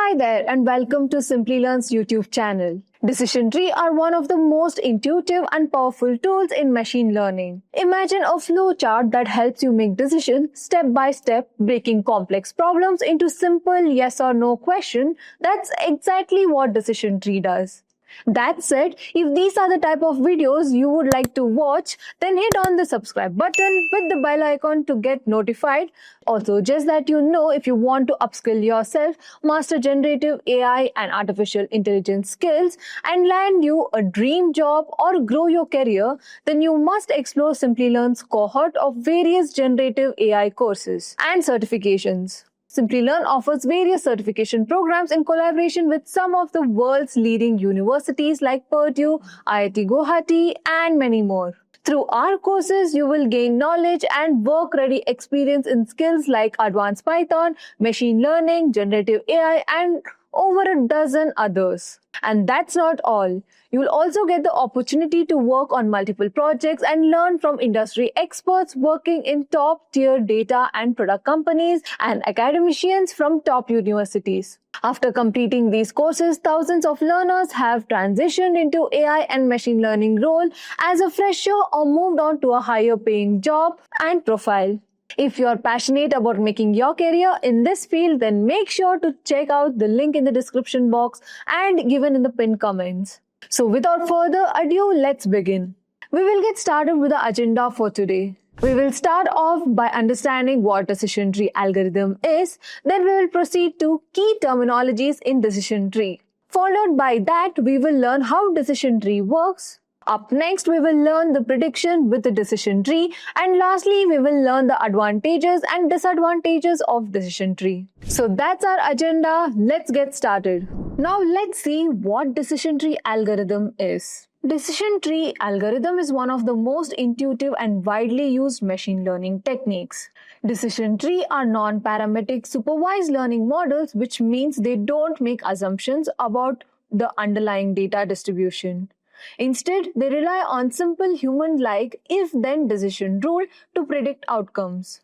Hi there and welcome to Simplilearn's YouTube channel. Decision trees are one of the most intuitive and powerful tools in machine learning. Imagine a flowchart that helps you make decisions step by step, breaking complex problems into simple yes or no questions. That's exactly what decision tree does. That said, if these are the type of videos you would like to watch, then hit on the subscribe button with the bell icon to get notified. Also, just that you know, if you want to upskill yourself, master generative AI and artificial intelligence skills, and land you a dream job or grow your career, then you must explore Simplilearn's cohort of various generative AI courses and certifications. Simplilearn offers various certification programs in collaboration with some of the world's leading universities like Purdue, IIT Guwahati, and many more. Through our courses, you will gain knowledge and work-ready experience in skills like advanced Python, machine learning, generative AI, and over a dozen others. And that's not all. You'll also get the opportunity to work on multiple projects and learn from industry experts working in top-tier data and product companies and academicians from top universities. After completing these courses, thousands of learners have transitioned into AI and machine learning role as a fresher or moved on to a higher paying job and profile. If you're passionate about making your career in this field, then make sure to check out the link in the description box and given in the pinned comments. So without further ado, let's begin. We will get started with the agenda for today. We will start off by understanding what decision tree algorithm is, then we will proceed to key terminologies in decision tree. Followed by that, we will learn how decision tree works. Up next, we will learn the prediction with the decision tree, and lastly, we will learn the advantages and disadvantages of decision tree. So that's our agenda. Let's get started. Now let's see what decision tree algorithm is. Decision tree algorithm is one of the most intuitive and widely used machine learning techniques. Decision tree are non-parametric supervised learning models, which means they don't make assumptions about the underlying data distribution. Instead, they rely on simple human-like if-then decision rule to predict outcomes.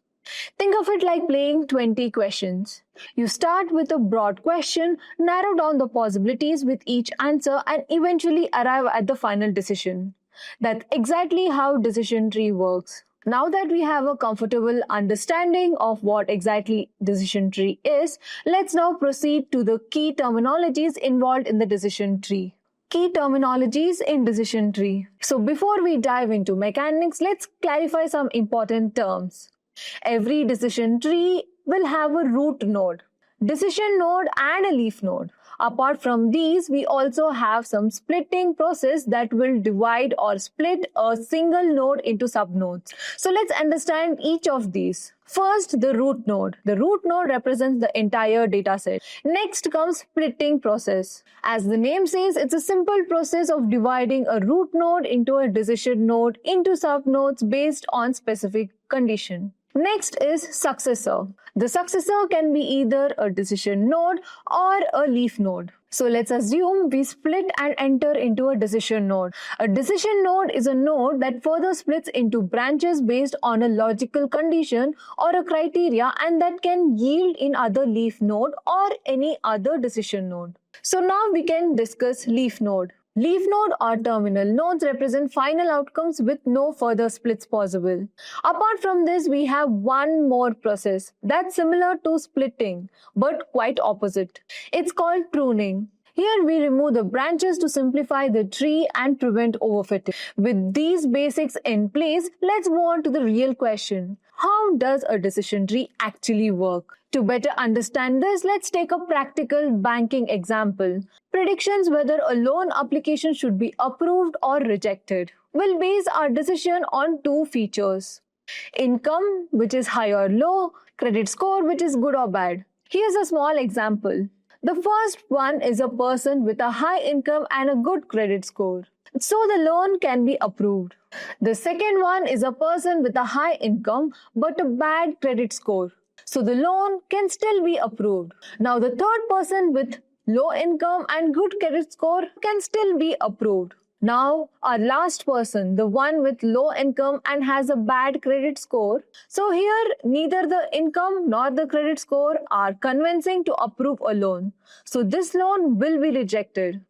Think of it like playing 20 questions. You start with a broad question, narrow down the possibilities with each answer, and eventually arrive at the final decision. That's exactly how decision tree works. Now that we have a comfortable understanding of what exactly decision tree is, let's now proceed to the key terminologies involved in the decision tree. Key terminologies in decision tree. So before we dive into mechanics, let's clarify some important terms. Every decision tree will have a root node, decision node, and a leaf node. Apart from these, we also have some splitting process that will divide or split a single node into subnodes. So let's understand each of these. First, the root node. The root node represents the entire dataset. Next comes splitting process. As the name says, it's a simple process of dividing a root node into a decision node into subnodes based on specific condition. Next is successor. The successor can be either a decision node or a leaf node. So let's assume we split and enter into a decision node. A decision node is a node that further splits into branches based on a logical condition or a criteria, and that can yield in other leaf node or any other decision node. So now we can discuss leaf node. Leaf node or terminal nodes represent final outcomes with no further splits possible. Apart from this, we have one more process that's similar to splitting, but quite opposite. It's called pruning. Here we remove the branches to simplify the tree and prevent overfitting. With these basics in place, let's move on to the real question. How does a decision tree actually work? To better understand this, let's take a practical banking example. Predictions whether a loan application should be approved or rejected will base our decision on two features. Income, which is high or low, credit score, which is good or bad. Here's a small example. The first one is a person with a high income and a good credit score, so the loan can be approved. The second one is a person with a high income but a bad credit score, so the loan can still be approved. Now the third person with low income and good credit score can still be approved. Now, our last person, the one with low income and has a bad credit score. So here, neither the income nor the credit score are convincing to approve a loan. So this loan will be rejected.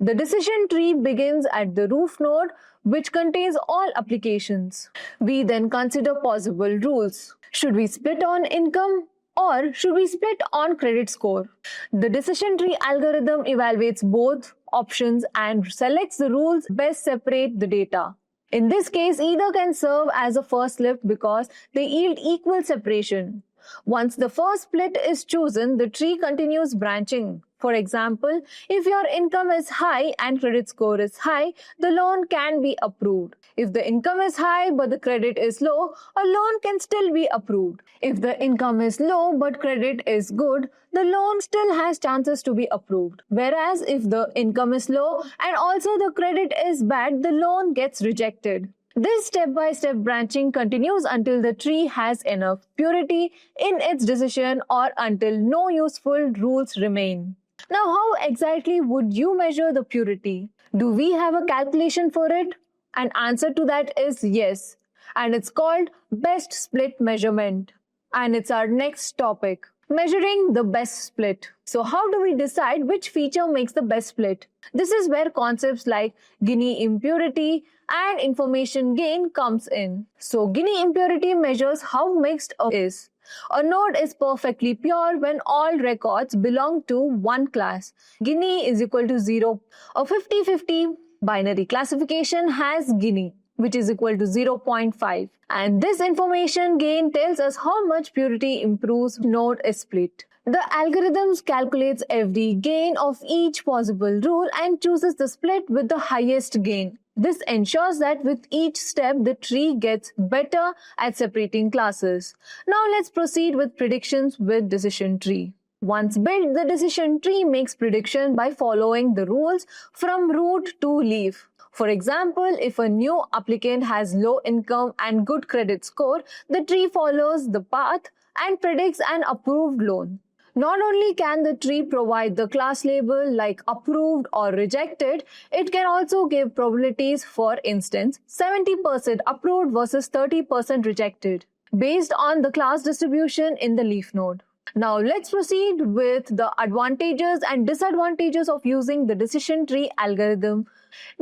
The decision tree begins at the roof node, which contains all applications. We then consider possible rules. Should we split on income? Or should we split on credit score? The decision tree algorithm evaluates both options and selects the rules best separate the data. In this case, either can serve as a first lift because they yield equal separation. Once the first split is chosen, the tree continues branching. For example, if your income is high and credit score is high, the loan can be approved. If the income is high but the credit is low, a loan can still be approved. If the income is low but credit is good, the loan still has chances to be approved. Whereas if the income is low and also the credit is bad, the loan gets rejected. This step-by-step branching continues until the tree has enough purity in its decision or until no useful rules remain. Now, how exactly would you measure the purity? Do we have a calculation for it? An answer to that is yes, and it's called best split measurement. And it's our next topic, measuring the best split. So how do we decide which feature makes the best split? This is where concepts like Gini impurity and information gain comes in. So Gini impurity measures how mixed a is. A node is perfectly pure when all records belong to one class. Gini is equal to 0. A 50-50 binary classification has Gini, which is equal to 0.5. And this information gain tells us how much purity improves node is split. The algorithms calculates every gain of each possible rule and chooses the split with the highest gain. This ensures that with each step, the tree gets better at separating classes. Now let's proceed with predictions with decision tree. Once built, the decision tree makes prediction by following the rules from root to leaf. For example, if a new applicant has low income and good credit score, the tree follows the path and predicts an approved loan. Not only can the tree provide the class label like approved or rejected, it can also give probabilities, for instance, 70% approved versus 30% rejected, based on the class distribution in the leaf node. Now let's proceed with the advantages and disadvantages of using the decision tree algorithm.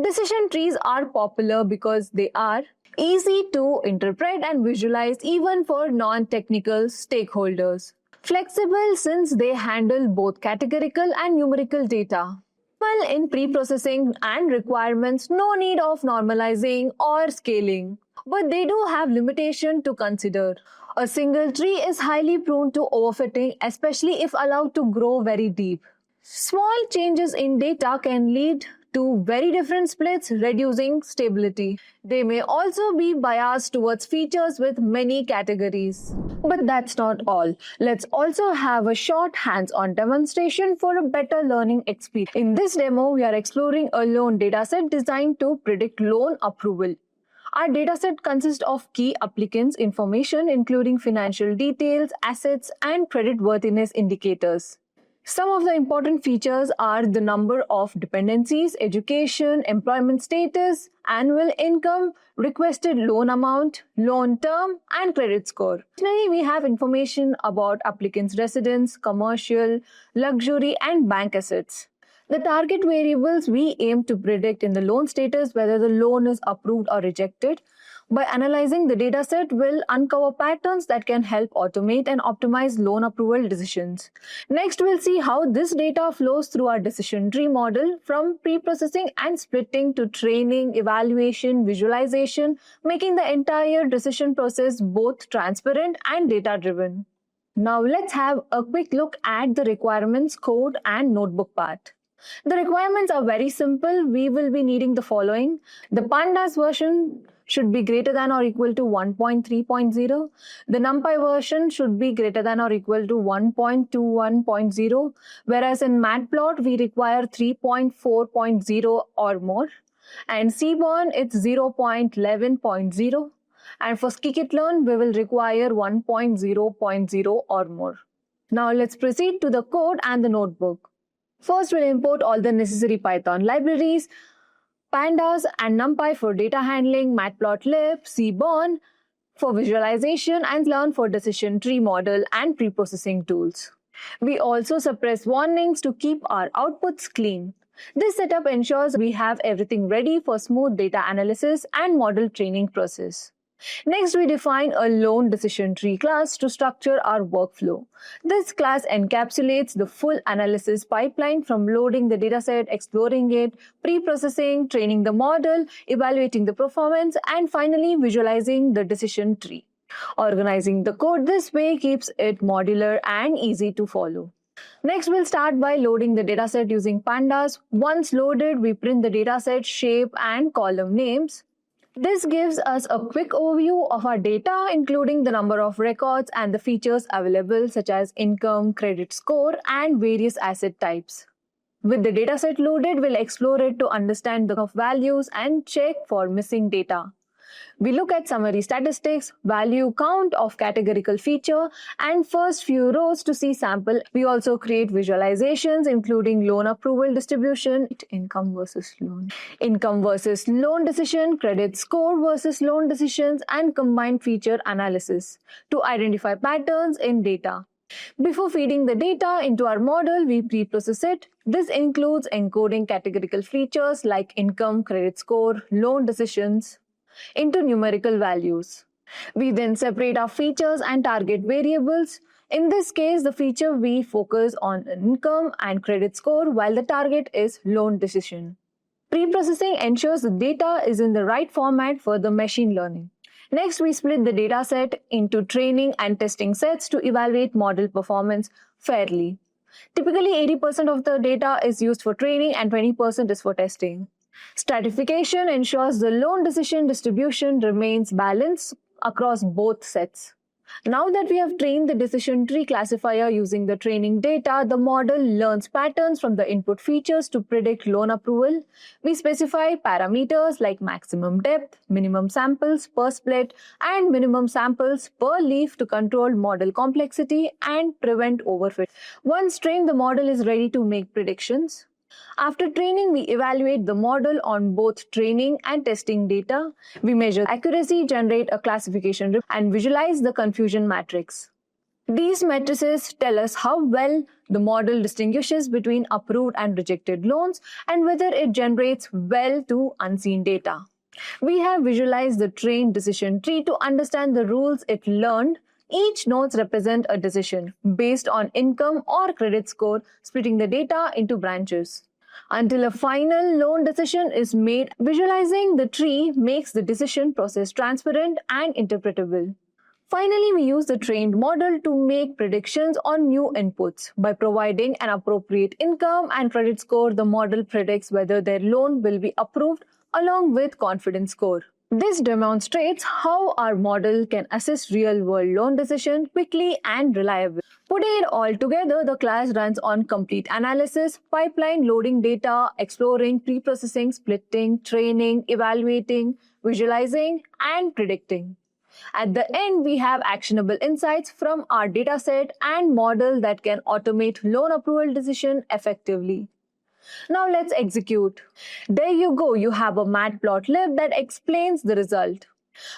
Decision trees are popular because they are easy to interpret and visualize even for non-technical stakeholders. Flexible since they handle both categorical and numerical data. Well, in pre-processing and requirements, no need of normalizing or scaling. But they do have limitation to consider. A single tree is highly prone to overfitting, especially if allowed to grow very deep. Small changes in data can lead to very different splits, reducing stability. They may also be biased towards features with many categories. But that's not all. Let's also have a short hands-on demonstration for a better learning experience. In this demo, we are exploring a loan dataset designed to predict loan approval. Our dataset consists of key applicants' information including financial details, assets, and creditworthiness indicators. Some of the important features are the number of dependencies, education, employment status, annual income, requested loan amount, loan term, and credit score. Additionally, we have information about applicants' residence, commercial, luxury, and bank assets. The target variables we aim to predict in the loan status whether the loan is approved or rejected. By analyzing the dataset, we'll uncover patterns that can help automate and optimize loan approval decisions. Next, we'll see how this data flows through our decision tree model from pre-processing and splitting to training, evaluation, visualization, making the entire decision process both transparent and data-driven. Now, let's have a quick look at the requirements, code, and notebook part. The requirements are very simple. We will be needing the following. The pandas version should be greater than or equal to 1.3.0. The NumPy version should be greater than or equal to 1.21.0, whereas in Matplot we require 3.4.0 or more. And Seaborn it's 0.11.0. And for Scikit-learn we will require 1.0.0 or more. Now let's proceed to the code and the notebook. First, we'll import all the necessary Python libraries. Pandas and NumPy for data handling, Matplotlib, Seaborn for visualization, and Learn for decision tree model and pre-processing tools. We also suppress warnings to keep our outputs clean. This setup ensures we have everything ready for smooth data analysis and model training process. Next, we define a loan decision tree class to structure our workflow. This class encapsulates the full analysis pipeline from loading the dataset, exploring it, pre-processing, training the model, evaluating the performance, and finally visualizing the decision tree. Organizing the code this way keeps it modular and easy to follow. Next, we'll start by loading the dataset using Pandas. Once loaded, we print the dataset shape and column names. This gives us a quick overview of our data, including the number of records and the features available such as income, credit score, and various asset types. With the dataset loaded, we'll explore it to understand the values and check for missing data. We look at summary statistics, value count of categorical feature, and first few rows to see sample. We also create visualizations including loan approval distribution, income versus loan decision, credit score versus loan decisions, and combined feature analysis to identify patterns in data. Before feeding the data into our model, we pre-process it. This includes encoding categorical features like income, credit score, loan decisions into numerical values. We then separate our features and target variables. In this case, the feature we focus on income and credit score while the target is loan decision. Pre-processing ensures the data is in the right format for the machine learning. Next, we split the dataset into training and testing sets to evaluate model performance fairly. Typically, 80% of the data is used for training and 20% is for testing. Stratification ensures the loan decision distribution remains balanced across both sets. Now that we have trained the decision tree classifier using the training data, the model learns patterns from the input features to predict loan approval. We specify parameters like maximum depth, minimum samples per split, and minimum samples per leaf to control model complexity and prevent overfit. Once trained, the model is ready to make predictions. After training, we evaluate the model on both training and testing data. We measure accuracy, generate a classification report, and visualize the confusion matrix. These matrices tell us how well the model distinguishes between approved and rejected loans and whether it generates well to unseen data. We have visualized the trained decision tree to understand the rules it learned. Each nodes represent a decision based on income or credit score, splitting the data into branches. Until a final loan decision is made, visualizing the tree makes the decision process transparent and interpretable. Finally, we use the trained model to make predictions on new inputs. By providing an appropriate income and credit score, the model predicts whether their loan will be approved along with confidence score. This demonstrates how our model can assess real-world loan decisions quickly and reliably. Putting it all together, the class runs on complete analysis, pipeline, loading data, exploring, pre-processing, splitting, training, evaluating, visualizing, and predicting. At the end, we have actionable insights from our dataset and model that can automate loan approval decision effectively. Now let's execute. There you go, you have a matplotlib that explains the result.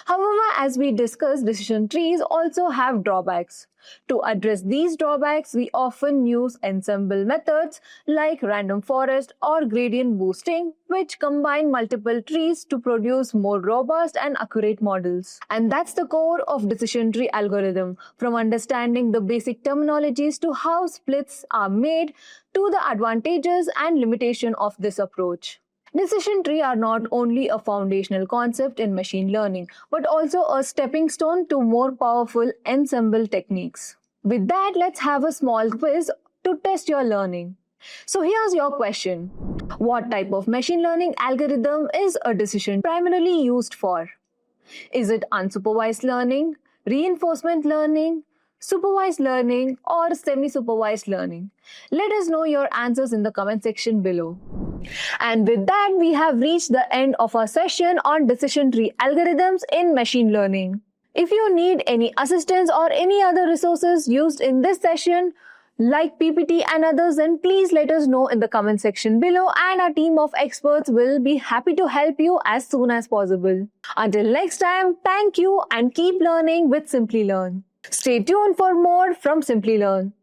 However, as we discussed, decision trees also have drawbacks. To address these drawbacks, we often use ensemble methods like random forest or gradient boosting, which combine multiple trees to produce more robust and accurate models. And that's the core of decision tree algorithm, from understanding the basic terminologies to how splits are made to the advantages and limitation of this approach. Decision trees are not only a foundational concept in machine learning, but also a stepping stone to more powerful ensemble techniques. With that, let's have a small quiz to test your learning. So here's your question. What type of machine learning algorithm is a decision primarily used for? Is it unsupervised learning, reinforcement learning, supervised learning, or semi-supervised learning? Let us know your answers in the comment section below. And with that, we have reached the end of our session on decision tree algorithms in machine learning. If you need any assistance or any other resources used in this session, like PPT and others, then please let us know in the comment section below, and our team of experts will be happy to help you as soon as possible. Until next time, thank you and keep learning with Simply Learn. Stay tuned for more from Simply Learn.